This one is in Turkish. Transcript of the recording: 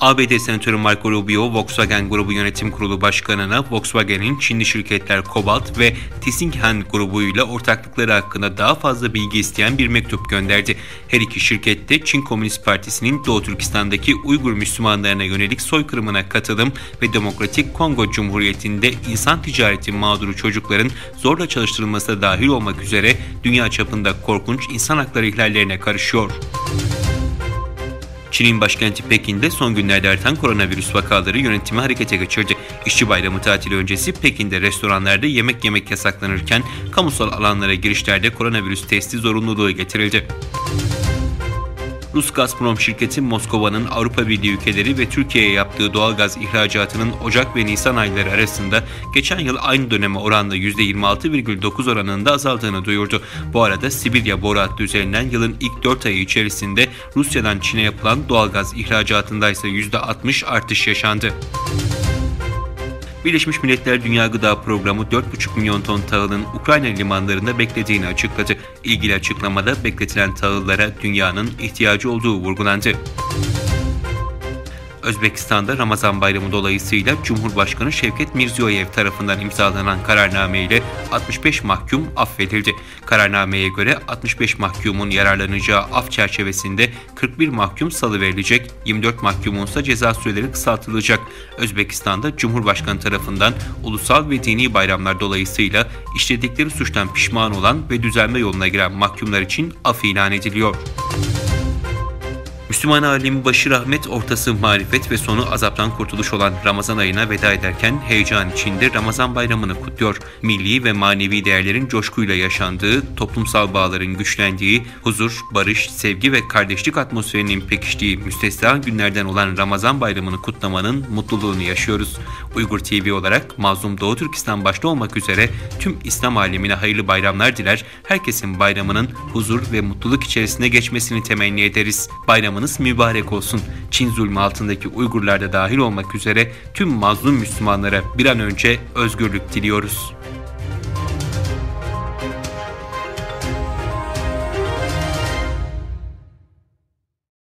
ABD Senatörü Marco Rubio, Volkswagen Grubu Yönetim Kurulu Başkanı'na Volkswagen'in Çinli şirketler Kobalt ve Tissingham grubuyla ortaklıkları hakkında daha fazla bilgi isteyen bir mektup gönderdi. Her iki şirket de Çin Komünist Partisi'nin Doğu Türkistan'daki Uygur Müslümanlarına yönelik soykırımına katılım ve Demokratik Kongo Cumhuriyeti'nde insan ticareti mağduru çocukların zorla çalıştırılması dahil olmak üzere dünya çapında korkunç insan hakları ihlallerine karışıyor. Çin'in başkenti Pekin'de son günlerde artan koronavirüs vakaları yönetimi harekete geçirdi. İşçi bayramı tatili öncesi Pekin'de restoranlarda yemek yemek yasaklanırken kamusal alanlara girişlerde koronavirüs testi zorunluluğu getirildi. Rus Gazprom şirketi Moskova'nın Avrupa Birliği ülkeleri ve Türkiye'ye yaptığı doğalgaz ihracatının Ocak ve Nisan ayları arasında geçen yıl aynı döneme oranla %26,9 oranında azaldığını duyurdu. Bu arada Sibirya boru hattı üzerinden yılın ilk 4 ayı içerisinde Rusya'dan Çin'e yapılan doğalgaz ihracatında ise %60 artış yaşandı. Birleşmiş Milletler Dünya Gıda Programı 4,5 milyon ton tahılın Ukrayna limanlarında beklediğini açıkladı. İlgili açıklamada bekletilen tahıllara dünyanın ihtiyacı olduğu vurgulandı. Özbekistan'da Ramazan Bayramı dolayısıyla Cumhurbaşkanı Şevket Mirziyoyev tarafından imzalanan kararname ile 65 mahkum affedildi. Kararnameye göre 65 mahkumun yararlanacağı af çerçevesinde 41 mahkum salıverilecek, 24 mahkumun ise ceza süreleri kısaltılacak. Özbekistan'da Cumhurbaşkanı tarafından ulusal ve dini bayramlar dolayısıyla işledikleri suçtan pişman olan ve düzelme yoluna giren mahkumlar için af ilan ediliyor. Müslüman alim başı rahmet, ortası marifet ve sonu azaptan kurtuluş olan Ramazan ayına veda ederken heyecan içinde Ramazan bayramını kutluyor. Milli ve manevi değerlerin coşkuyla yaşandığı, toplumsal bağların güçlendiği, huzur, barış, sevgi ve kardeşlik atmosferinin pekiştiği müstesna günlerden olan Ramazan bayramını kutlamanın mutluluğunu yaşıyoruz. Uygur TV olarak mazlum Doğu Türkistan başta olmak üzere tüm İslam alemine hayırlı bayramlar diler, herkesin bayramının huzur ve mutluluk içerisinde geçmesini temenni ederiz. Bayramınız mübarek olsun. Çin zulmü altındaki Uygurlar da dahil olmak üzere tüm mazlum Müslümanlara bir an önce özgürlük diliyoruz.